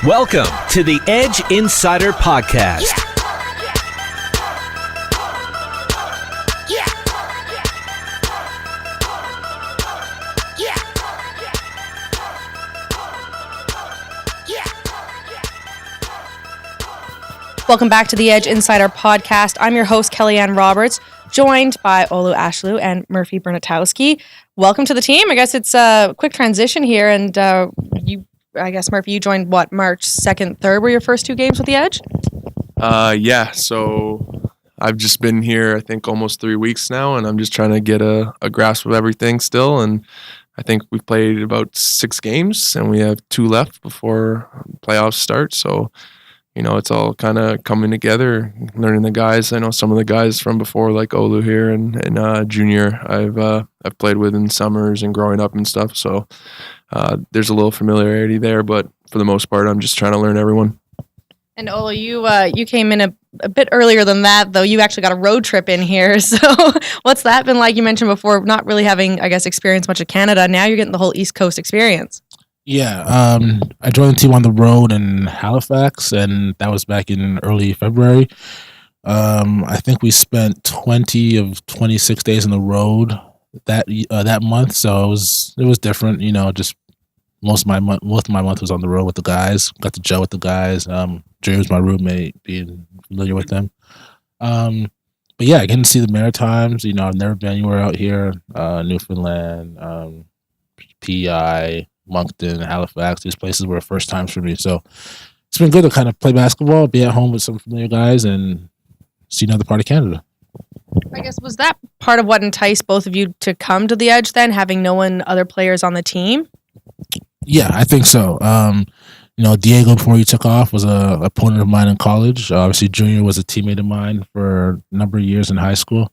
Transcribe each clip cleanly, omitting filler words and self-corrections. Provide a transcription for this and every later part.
Welcome to the Edge Insider Podcast. Welcome back to the Edge Insider Podcast. I'm your host, Kellyanne Roberts, joined by Olu Ashaolu and Murphy Burnatowski. Welcome to the team. I guess it's a quick transition here, and Murphy, you joined, March 2nd, 3rd were your first two games with the Edge? Yeah, so I've just been here, I think, almost 3 weeks now, and I'm just trying to get a grasp of everything still, and I think we've played about 6 games, and we have 2 left before playoffs start, so it's all kind of coming together, learning the guys. I know some of the guys from before, like Olu here and Junior, I've played with in summers and growing up and stuff. So there's a little familiarity there, but for the most part, I'm just trying to learn everyone. And Olu, you came in a bit earlier than that, though. You actually got a road trip in here. So what's that been like? You mentioned before not really having, experienced much of Canada. Now you're getting the whole East Coast experience. Yeah, I joined the team on the road in Halifax, and that was back in early February. I think we spent 20 of 26 days on the road that month, so it was different. Just most of my month was on the road with the guys. Got to gel with the guys. Jerry was my roommate, being familiar with them. But yeah, getting to see the Maritimes. I've never been anywhere out here. Newfoundland, PEI. Moncton, Halifax, these places were first times for me. So it's been good to kind of play basketball, be at home with some familiar guys, and see another part of Canada. I guess, was that part of what enticed both of you to come to the Edge then, having known other players on the team? Yeah, I think so. Diego, before he took off, was a opponent of mine in college. Obviously, Junior was a teammate of mine for a number of years in high school.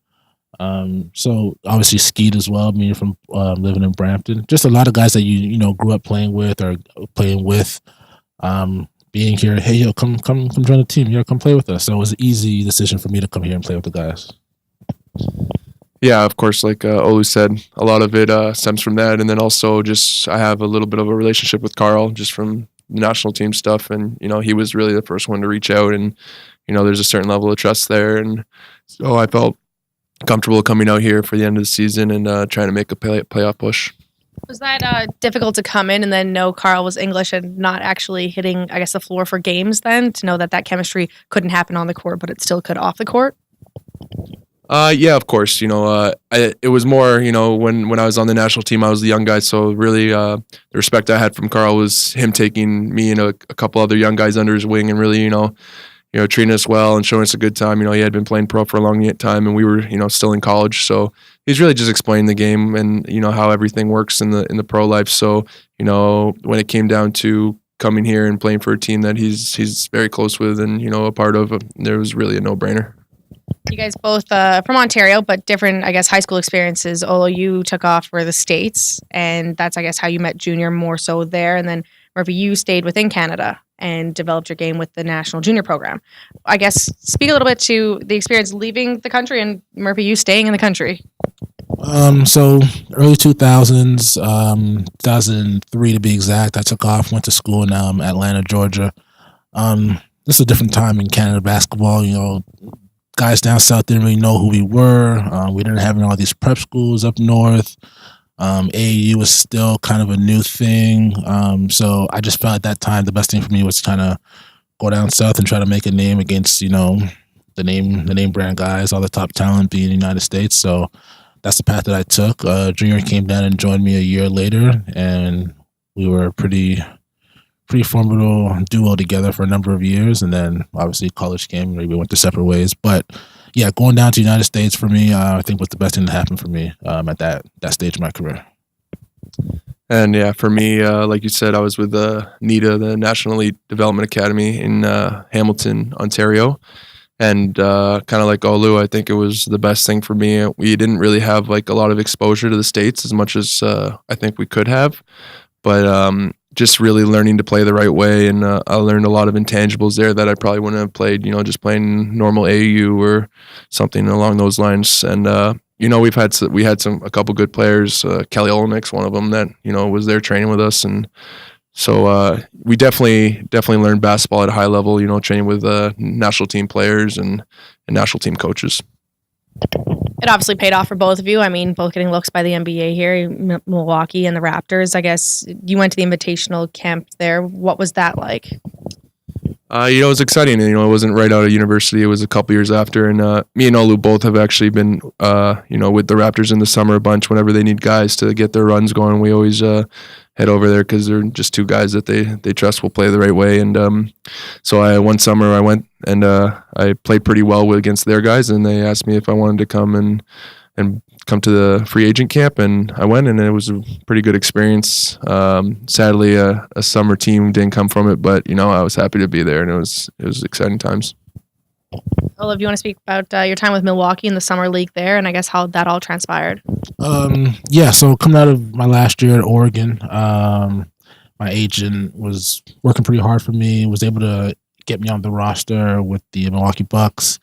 So obviously Skeet as well, being from living in Brampton. Just a lot of guys that you grew up playing with or playing with. Being here, hey yo, come join the team. Yo, come play with us. So it was an easy decision for me to come here and play with the guys. Yeah, of course, like Olu said, a lot of it stems from that, and then also just I have a little bit of a relationship with Carl just from the national team stuff, and he was really the first one to reach out, and there's a certain level of trust there, and so I felt comfortable coming out here for the end of the season and trying to make a playoff push. Was that difficult to come in and then know Carl was English and not actually hitting, the floor for games then, to know that chemistry couldn't happen on the court, but it still could off the court? Yeah, of course. It was more, when I was on the national team, I was the young guy. So really the respect I had from Carl was him taking me and a couple other young guys under his wing and really, treating us well and showing us a good time. He had been playing pro for a long time, and we were, still in college. So he's really just explaining the game and how everything works in the pro life. So when it came down to coming here and playing for a team that he's very close with and a part of, there was really a no-brainer. You guys both from Ontario, but different, high school experiences. Olu, you took off for the States, and that's, how you met Junior more so there. And then Murphy, you stayed within Canada and developed your game with the national junior program. Speak a little bit to the experience leaving the country, and Murphy, you staying in the country. So early 2000s, 2003 to be exact, I took off, went to school in Atlanta, Georgia. This is a different time in Canada basketball. Guys down south didn't really know who we were. We didn't have all these prep schools up north. AAU was still kind of a new thing. So I just felt at that time the best thing for me was kind of go down south and try to make a name against, the name brand guys, all the top talent being in the United States. So that's the path that I took. Junior came down and joined me a year later, and we were a pretty formidable duo together for a number of years. And then obviously college came, we went to separate ways. But yeah, going down to the United States for me, I think was the best thing that happened for me at that stage of my career. And yeah, for me, like you said, I was with NIDA, the National Elite Development Academy in Hamilton, Ontario. And kind of like Olu, I think it was the best thing for me. We didn't really have a lot of exposure to the States as much as I think we could have. But just really learning to play the right way, and I learned a lot of intangibles there that I probably wouldn't have played, just playing normal AAU or something along those lines. And we had a couple good players. Kelly Olenik's one of them that was there training with us, and So we definitely learned basketball at a high level, training with national team players and national team coaches. It obviously paid off for both of you. I mean, both getting looks by the NBA here, Milwaukee and the Raptors. I guess you went to the invitational camp there. What was that like? It was exciting. It wasn't right out of university. It was a couple years after. And me and Olu both have actually been, with the Raptors in the summer a bunch. Whenever they need guys to get their runs going, we always head over there because they're just two guys that they trust will play the right way. And so one summer I went and I played pretty well against their guys, and they asked me if I wanted to come and come to the free agent camp, and I went, and it was a pretty good experience. Sadly, a summer team didn't come from it, but I was happy to be there, and it was exciting times. Olu, do you want to speak about your time with Milwaukee in the summer league there, and I guess how that all transpired? So coming out of my last year at Oregon, my agent was working pretty hard for me, was able to get me on the roster with the Milwaukee Bucks.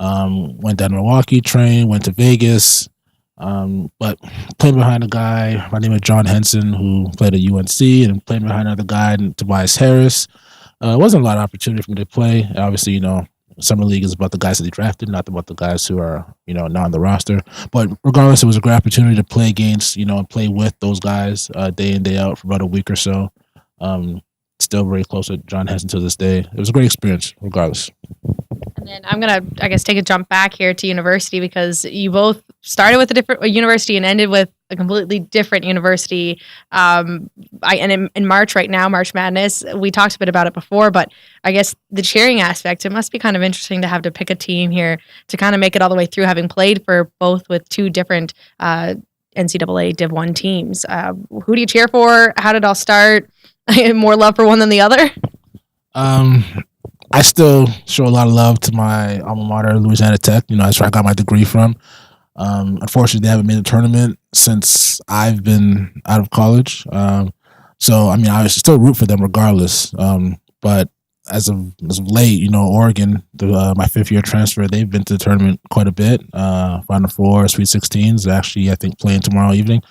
Went down to Milwaukee, trained, went to Vegas, but playing behind a guy by the name of John Henson, who played at UNC, and playing behind another guy, Tobias Harris. It wasn't a lot of opportunity for me to play. Obviously, Summer League is about the guys that they drafted, not about the guys who are, not on the roster. But regardless, it was a great opportunity to play against, and play with those guys day in, day out for about a week or so. Still very close with John Henson to this day. It was a great experience, regardless. And then I'm going to, I guess, take a jump back here to university, because you both started with a different university and ended with a completely different university. And in March right now, March Madness, we talked a bit about it before, but I guess the cheering aspect, it must be kind of interesting to have to pick a team here to kind of make it all the way through, having played for both with two different NCAA Div 1 teams. Who do you cheer for? How did it all start? More love for one than the other? I still show a lot of love to my alma mater, Louisiana Tech. That's where I got my degree from. Unfortunately, they haven't made a tournament since I've been out of college. So, I still root for them regardless. But as of late, Oregon, my fifth-year transfer, they've been to the tournament quite a bit. Final Four, Sweet 16s, actually, I think, playing tomorrow evening.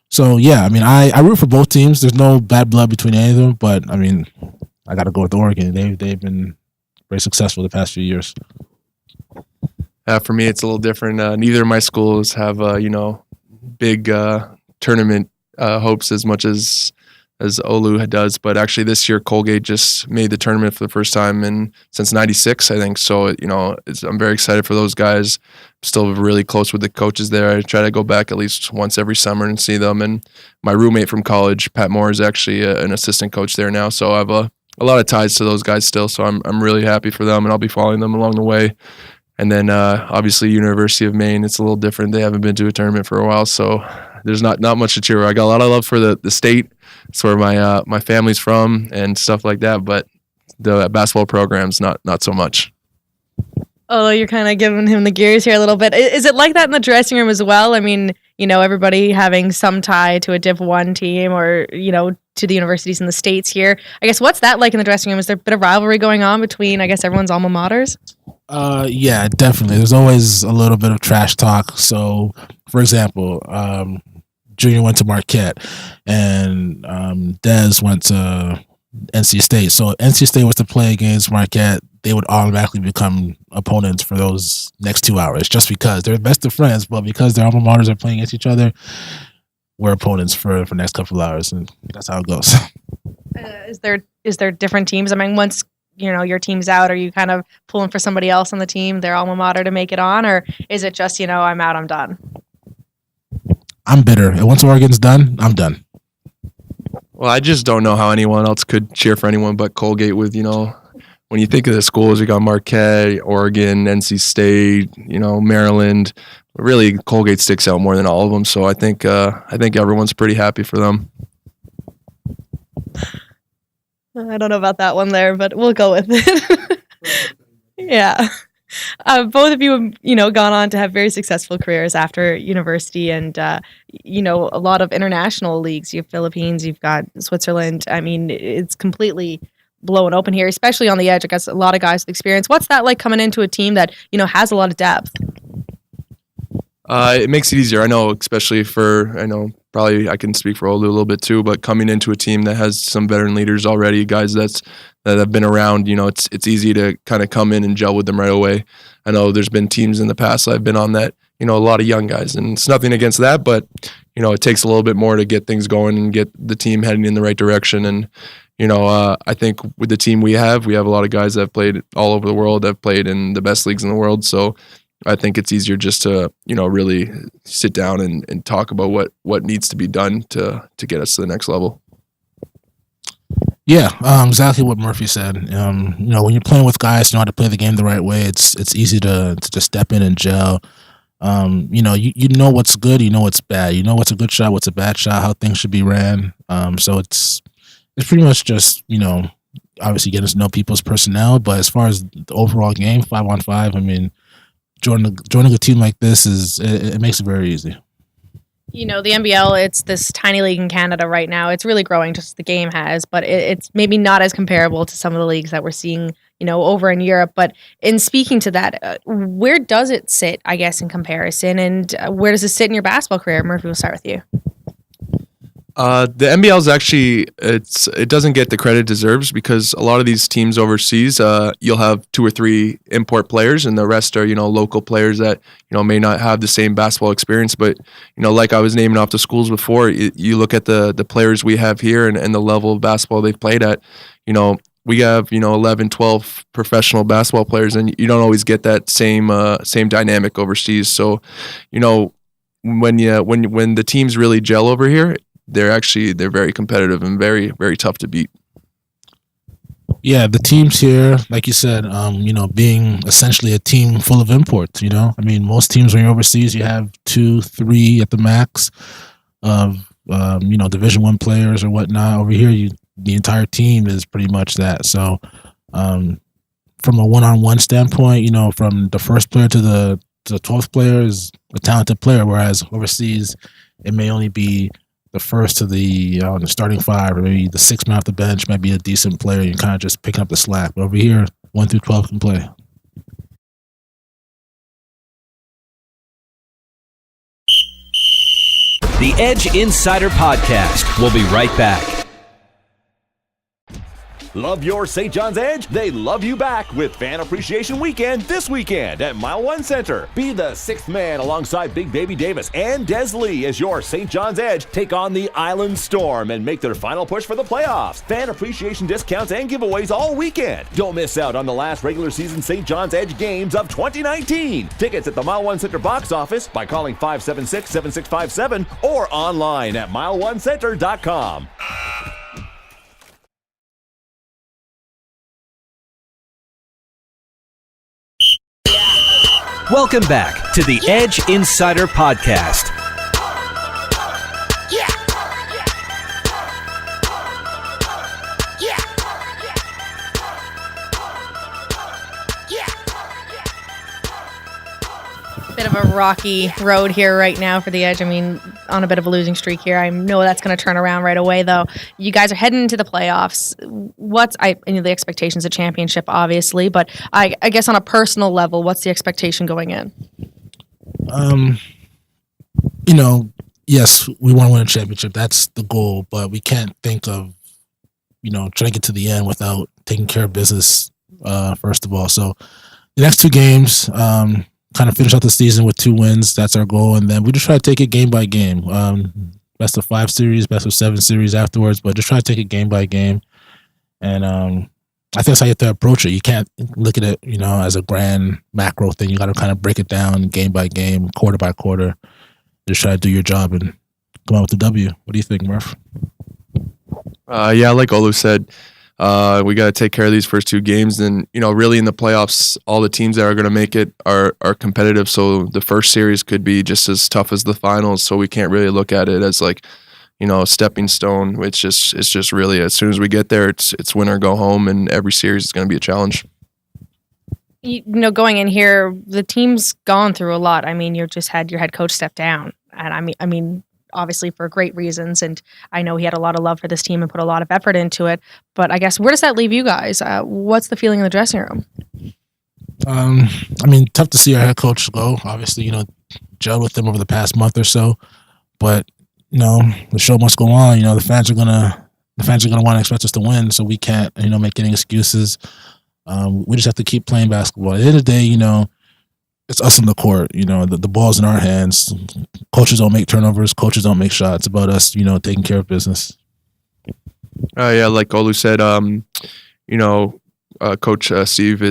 So, yeah, I root for both teams. There's no bad blood between any of them, but, I got to go with Oregon. They've been very successful the past few years. For me, it's a little different. Neither of my schools have, big tournament hopes as much as Olu does. But actually, this year Colgate just made the tournament for the first time since '96, I think. So I'm very excited for those guys. I'm still really close with the coaches there. I try to go back at least once every summer and see them. And my roommate from college, Pat Moore, is actually an assistant coach there now. So I have a lot of ties to those guys still. So I'm really happy for them, and I'll be following them along the way. And then obviously University of Maine, it's a little different. They haven't been to a tournament for a while, so there's not much to cheer for. I got a lot of love for the state. It's where my family's from and stuff like that, but the basketball program's not so much. Oh, you're kind of giving him the gears here a little bit. Is it like that in the dressing room as well? Everybody having some tie to a Div 1 team or, to the universities in the States here. I guess, what's that like in the dressing room? Is there a bit of rivalry going on between, I guess, everyone's alma maters? Yeah, definitely. There's always a little bit of trash talk. So, for example, Junior went to Marquette and Dez went to NC State. So NC State was to play against Marquette, they would automatically become opponents for those next 2 hours just because they're best of friends, but because their alma maters are playing against each other, we're opponents for the next couple of hours, and that's how it goes. Is there different teams? Once your team's out, are you kind of pulling for somebody else on the team, their alma mater, to make it on, or is it just I'm out, I'm done? I'm bitter. And once Oregon's done, I'm done. Well, I just don't know how anyone else could cheer for anyone but Colgate. With when you think of the schools, you got Marquette, Oregon, NC State, Maryland. Really, Colgate sticks out more than all of them. So I think everyone's pretty happy for them. I don't know about that one there, but we'll go with it. Yeah. Both of you have, gone on to have very successful careers after university and, a lot of international leagues. You have Philippines, you've got Switzerland. It's completely blown open here, especially on the edge. I guess a lot of guys with experience. What's that like coming into a team that, has a lot of depth? It makes it easier. I know, especially for, probably I can speak for Olu a little bit too, but coming into a team that has some veteran leaders already, guys that have been around, it's easy to kind of come in and gel with them right away. I know there's been teams in the past I've been on that, a lot of young guys, and it's nothing against that, but it takes a little bit more to get things going and get the team heading in the right direction. And I think with the team we have a lot of guys that have played all over the world, that have played in the best leagues in the world. So I think it's easier just to, really sit down and talk about what needs to be done to get us to the next level. Yeah, exactly what Murphy said. When you're playing with guys who know how to play the game the right way, it's easy to just step in and gel. You know what's good, you know what's bad, you know what's a good shot, what's a bad shot, how things should be ran. So it's pretty much just, obviously getting to know people's personnel. But as far as the overall game, 5-on-5, I mean, joining a team like this it makes it very easy. The NBL, it's this tiny league in Canada right now. It's really growing, just as the game has, but it's maybe not as comparable to some of the leagues that we're seeing, over in Europe. But in speaking to that, where does it sit, I guess, in comparison, and where does it sit in your basketball career? Murphy, we'll start with you. The NBL is actually, it doesn't get the credit it deserves, because a lot of these teams overseas, you'll have 2 or 3 import players, and the rest are, local players that, may not have the same basketball experience. But, like I was naming off the schools before, you look at the players we have here and the level of basketball they've played at, we have, 11, 12 professional basketball players, and you don't always get that same dynamic overseas. So, when the teams really gel over here, they're very competitive and very, very tough to beat. Yeah, the teams here, like you said, being essentially a team full of imports, I mean, most teams when you're overseas, you have 2, 3 at the max of, Division I players or whatnot. Over here, the entire team is pretty much that. So from a one-on-one standpoint, from the first player to the 12th player is a talented player, whereas overseas, it may only be the first to the starting 5, or maybe the 6th man off the bench might be a decent player. You're kind of just picking up the slack. But over here, 1 through 12 can play. The Edge Insider Podcast. We'll be right back. Love your St. John's Edge? They love you back with Fan Appreciation Weekend this weekend at Mile One Center. Be the 6th man alongside Big Baby Davis and Des Lee as your St. John's Edge take on the Island Storm and make their final push for the playoffs. Fan appreciation discounts and giveaways all weekend. Don't miss out on the last regular season St. John's Edge games of 2019. Tickets at the Mile One Center box office by calling 576-7657 or online at mileonecenter.com. Welcome back to the Edge Insider Podcast. Bit of a rocky road here right now for the Edge. I mean, on a bit of a losing streak here. I know that's going to turn around right away, though. You guys are heading into the playoffs. I know the expectations of championship, obviously, but I guess on a personal level, what's the expectation going in? Yes, we want to win a championship. That's the goal, but we can't think of, trying to get to the end without taking care of business, first of all. So the next 2 games, kind of finish out the season with 2 wins. That's our goal. And then we just try to take it game by game. Best of 5 series, best of 7 series afterwards, but just try to take it game by game. And I think that's how you have to approach it. You can't look at it, as a grand macro thing. You got to kind of break it down game by game, quarter by quarter. Just try to do your job and come out with the W. What do you think, Murph? Yeah, like Olu said, we got to take care of these first 2 games. And, really in the playoffs, all the teams that are going to make it are competitive. So the first series could be just as tough as the finals. So we can't really look at it as like, a stepping stone. It's just really, as soon as we get there, it's win or go home, and every series is going to be a challenge. Going in here, the team's gone through a lot. I mean, you just had your head coach step down. And I mean, obviously for great reasons. And I know he had a lot of love for this team and put a lot of effort into it. But I guess, where does that leave you guys? What's the feeling in the dressing room? I mean, tough to see our head coach go. Obviously, gelled with them over the past month or so. But, the show must go on. The fans are gonna want to expect us to win, so we can't make any excuses. We just have to keep playing basketball. At the end of the day, it's us on the court. The ball's in our hands. Coaches don't make turnovers. Coaches don't make shots. It's about us, taking care of business. Yeah, like Olu said, Coach Steve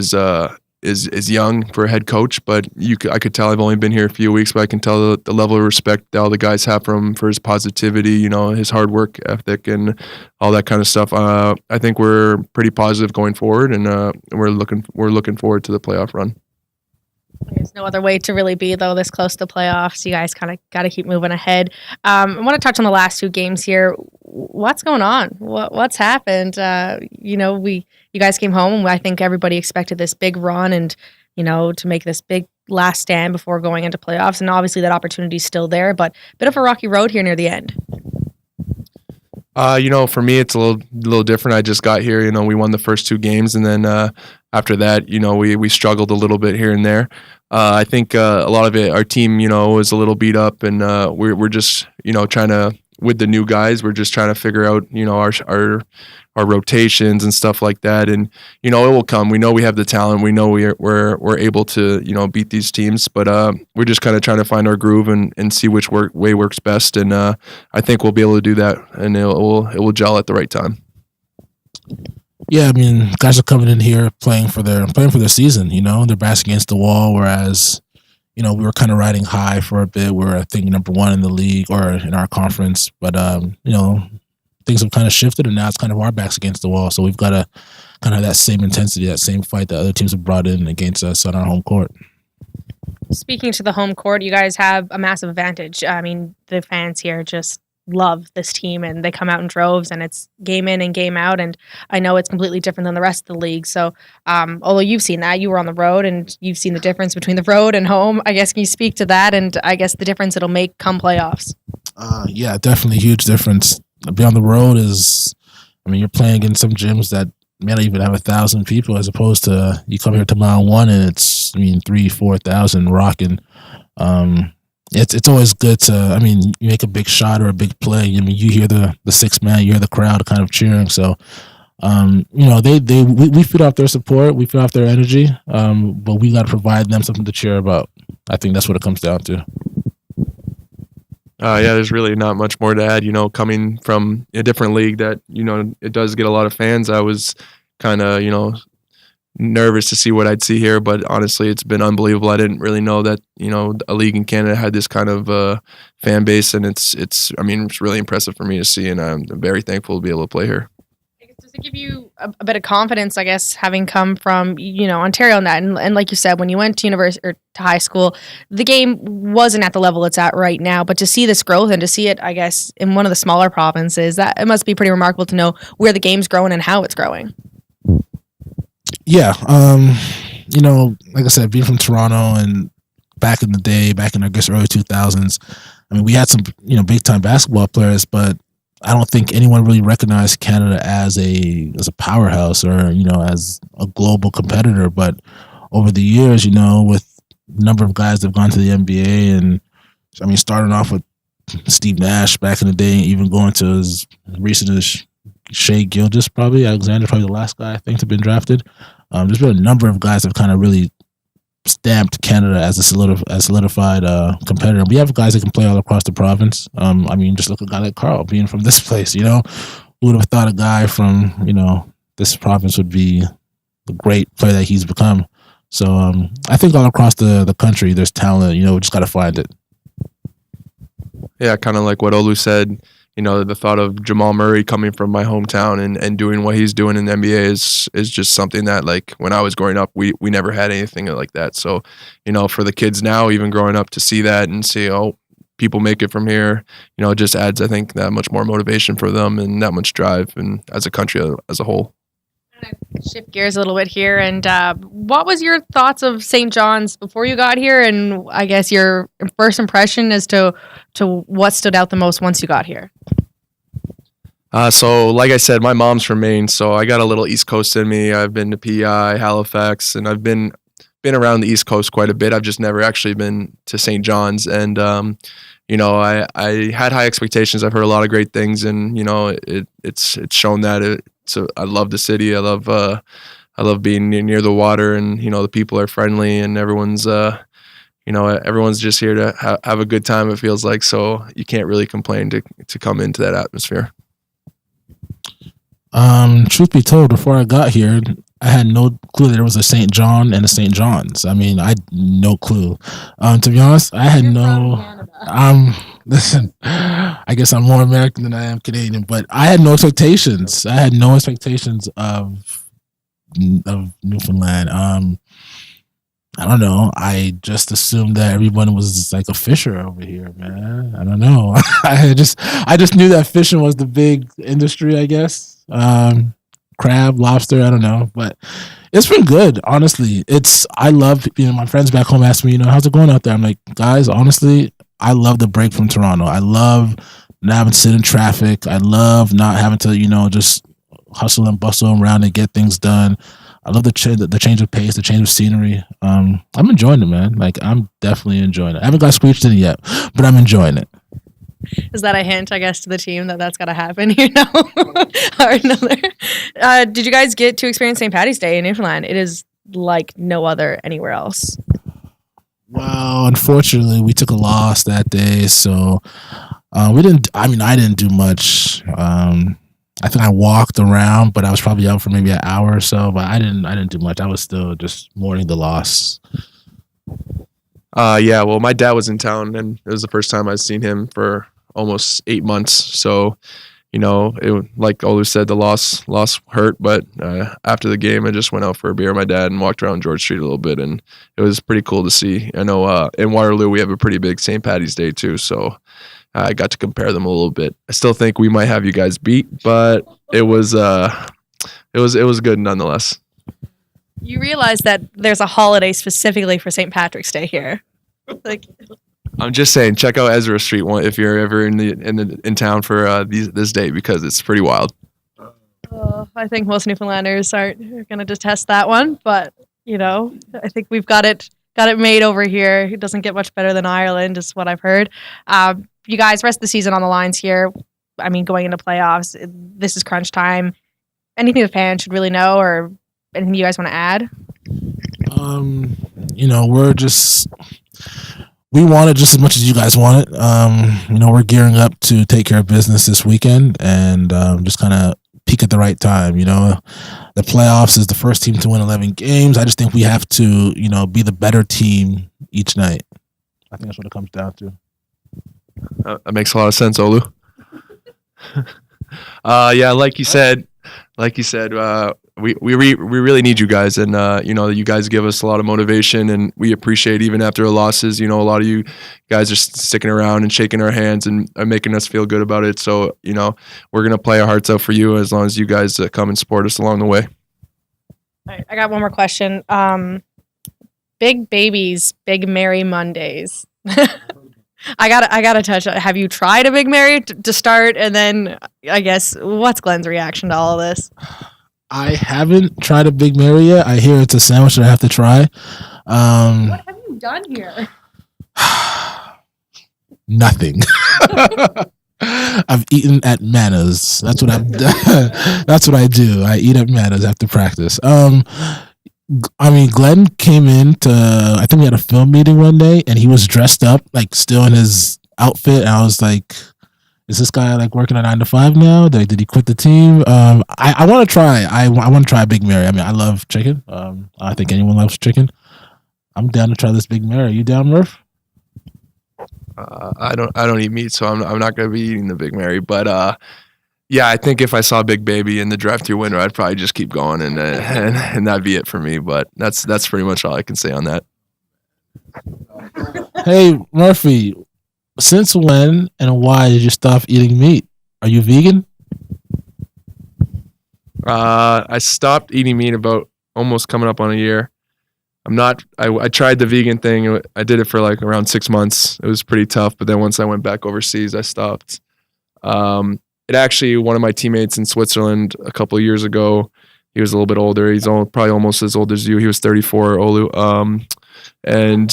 is young for a head coach, but I could tell I've only been here a few weeks, but I can tell the level of respect that all the guys have for his positivity, his hard work ethic and all that kind of stuff. I think we're pretty positive going forward, and we're looking forward to the playoff run. There's no other way to really be, though, this close to playoffs. You guys kind of got to keep moving ahead. I want to touch on the last two games here. What's going on? What's happened? You guys came home, and I think everybody expected this big run and, to make this big last stand before going into playoffs. And obviously that opportunity is still there, but a bit of a rocky road here near the end. For me, it's a little different. I just got here. We won the first two games, and then after that, we struggled a little bit here and there. I think a lot of it, our team, was a little beat up, and we're just, trying to, with the new guys, we're just trying to figure out, our rotations and stuff like that. And it will come. We know we have the talent. We know we're able to beat these teams, but we're just kind of trying to find our groove and see which way works best. And I think we'll be able to do that, and it will gel at the right time. Yeah, guys are coming in here playing for their season. Their back's against the wall, whereas we were kind of riding high for a bit. We're, I think, number one in the league or in our conference, but things have kind of shifted, and now it's kind of our backs against the wall. So we've got to kind of have that same intensity, that same fight that other teams have brought in against us on our home court. Speaking to the home court, you guys have a massive advantage. The fans here just love this team, and they come out in droves, and it's game in and game out. And I know it's completely different than the rest of the league. So, although you've seen that, you were on the road, and you've seen the difference between the road and home. I guess, can you speak to that, and I guess the difference it'll make come playoffs? Yeah, definitely a huge difference. Being on the road is, you're playing in some gyms that may not even have 1,000 people, as opposed to you come here to Mile One and it's 3,000-4,000 rocking. It's always good to, you make a big shot or a big play. You hear the sixth man, you hear the crowd kind of cheering. So, we feed off their support, we feed off their energy, but we got to provide them something to cheer about. I think that's what it comes down to. Yeah, there's really not much more to add. Coming from a different league that, it does get a lot of fans. I was kind of, nervous to see what I'd see here, but honestly, it's been unbelievable. I didn't really know that, a league in Canada had this kind of fan base, and it's really impressive for me to see, and I'm very thankful to be able to play here. Does it give you a bit of confidence, I guess, having come from, Ontario and that? And like you said, when you went to university or to high school, the game wasn't at the level it's at right now. But to see this growth and to see it, I guess, in one of the smaller provinces, that it must be pretty remarkable to know where the game's growing and how it's growing. Yeah. Like I said, being from Toronto and back in the day, back in, I guess, early 2000s, we had some, big time basketball players, but I don't think anyone really recognized Canada as a powerhouse or, as a global competitor. But over the years, with the number of guys that have gone to the NBA, and starting off with Steve Nash back in the day, even going to as recent as Shea Gilgeous, Alexander, the last guy I think to have been drafted. There's been a number of guys that have kind of really stamped Canada as a solidified competitor. We have guys that can play all across the province. Just look at a guy like Carl being from this place. Who would have thought a guy from this province would be the great player that he's become? So I think all across the country there's talent. We just got to find it. Yeah, kind of like what Olu said. The thought of Jamal Murray coming from my hometown and doing what he's doing in the NBA is just something that, like, when I was growing up, we never had anything like that. So, for the kids now, even growing up, to see that and see, people make it from here, it just adds, I think, that much more motivation for them and that much drive, and as a country as a whole. Shift gears a little bit here, and what was your thoughts of St. John's before you got here, and I guess your first impression as to what stood out the most once you got here? So like I said, my mom's from Maine, so I got a little East Coast in me. I've been to PEI, Halifax, and I've been been around the East Coast quite a bit. I've just never actually been to St. John's, and I had high expectations. I've heard a lot of great things, and it's shown that I love the city. I love being near the water, and the people are friendly, and everyone's everyone's just here to have a good time. It feels like, so you can't really complain to come into that atmosphere. Truth be told, before I got here, I had no clue that there was a St. John and a St. John's. I mean, I had no clue. To be honest, I had listen, I guess I'm more American than I am Canadian, but I had no expectations. I had no expectations of Newfoundland. I don't know. I just assumed that everyone was like a fisher over here, man. I don't know. I just knew that fishing was the big industry, I guess. Crab, lobster, I don't know, but it's been good, honestly. I love, my friends back home ask me, how's it going out there? I'm like, guys, honestly, I love the break from Toronto. I love not having to sit in traffic. I love not having to, just hustle and bustle around and get things done. I love the change of pace, the change of scenery. I'm enjoying it, man. Like, I'm definitely enjoying it. I haven't got squeeched in it yet, but I'm enjoying it. Is that a hint, I guess, to the team that's got to happen, or another? Did you guys get to experience St. Paddy's Day in Newfoundland? It is like no other anywhere else. Well, unfortunately, we took a loss that day, so we didn't. I mean, I didn't do much. I think I walked around, but I was probably out for maybe an hour or so. But I didn't do much. I was still just mourning the loss. Yeah, well, my dad was in town, and it was the first time I'd seen him for almost 8 months. So, like Olu said, the loss hurt. But after the game, I just went out for a beer with my dad and walked around George Street a little bit, and it was pretty cool to see. I know in Waterloo we have a pretty big St. Paddy's Day too, so I got to compare them a little bit. I still think we might have you guys beat, but it was good nonetheless. You realize that there's a holiday specifically for St. Patrick's Day here. I'm just saying, check out Ezra Street if you're ever in town for this day, because it's pretty wild. I think most Newfoundlanders are going to detest that one, but I think we've got it made over here. It doesn't get much better than Ireland, is what I've heard. You guys, rest of the season on the lines here. I mean, going into playoffs, this is crunch time. Anything the fans should really know, or anything you guys want to add? We want it just as much as you guys want it. We're gearing up to take care of business this weekend, and just kind of peak at the right time. The playoffs is the first team to win 11 games. I just think we have to, be the better team each night. I think that's what it comes down to. That makes a lot of sense, Olu. Yeah, like you said, we really need you guys, and you guys give us a lot of motivation, and we appreciate, even after the losses, a lot of you guys are sticking around and shaking our hands and making us feel good about it. So we're gonna play our hearts out for you as long as you guys come and support us along the way. All right, I got one more question. Big babies, Big Mary Mondays. I gotta touch on. Have you tried a Big Mary to start, and then I guess what's Glenn's reaction to all of this? I haven't tried a Big Mary yet. I hear it's a sandwich that I have to try. What have you done here? Nothing. I've eaten at Mana's. That's what I've done. That's what I do. I eat at Mana's after practice. Glenn came in I think we had a film meeting one day, and he was dressed up, like still in his outfit. And I was like, is this guy like working a 9 to 5 now? Did he quit the team? I want to try. I want to try a Big Mary. I mean, I love chicken. I think anyone loves chicken. I'm down to try this Big Mary. You down, Murph? I don't eat meat, so I'm not going to be eating the Big Mary. But yeah, I think if I saw Big Baby in the drive-thru window, I'd probably just keep going, and that'd be it for me. But that's pretty much all I can say on that. Hey, Murphy, since when and why did you stop eating meat? Are you vegan? I stopped eating meat about almost coming up on a year. I tried the vegan thing. I did it for like around 6 months. It was pretty tough, but then once I went back overseas, I stopped. It actually, one of my teammates in Switzerland a couple of years ago, he was a little bit older. He's probably almost as old as you. He was 34, Olu. And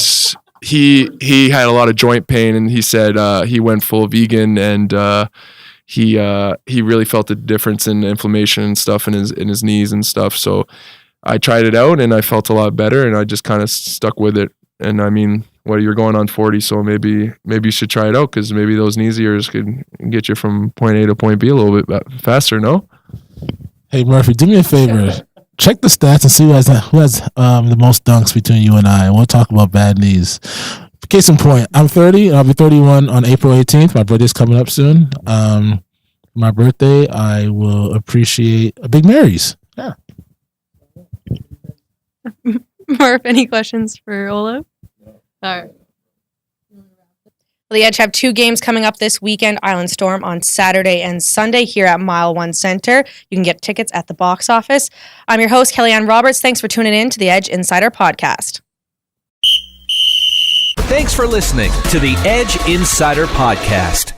he had a lot of joint pain, and he said he went full vegan, and he really felt the difference in inflammation and stuff in his knees and stuff. So I tried it out, and I felt a lot better, and I just kind of stuck with it. And I mean, you're going on 40, so maybe you should try it out, because maybe those knee ears could get you from point A to point B a little bit faster. No? Hey Murphy, do me a favor. Check the stats and see who has the most dunks between you and I. We'll talk about bad knees. Case in point, I'm 30 and I'll be 31 on April 18th. My birthday's coming up soon. My birthday, I will appreciate a Big Mary's. Yeah. Murph, any questions for Olu? All right. The Edge have 2 games coming up this weekend. Island Storm on Saturday and Sunday here at Mile One Center. You can get tickets at the box office. I'm your host, Kellyanne Roberts. Thanks for tuning in to the Edge Insider Podcast. Thanks for listening to the Edge Insider Podcast.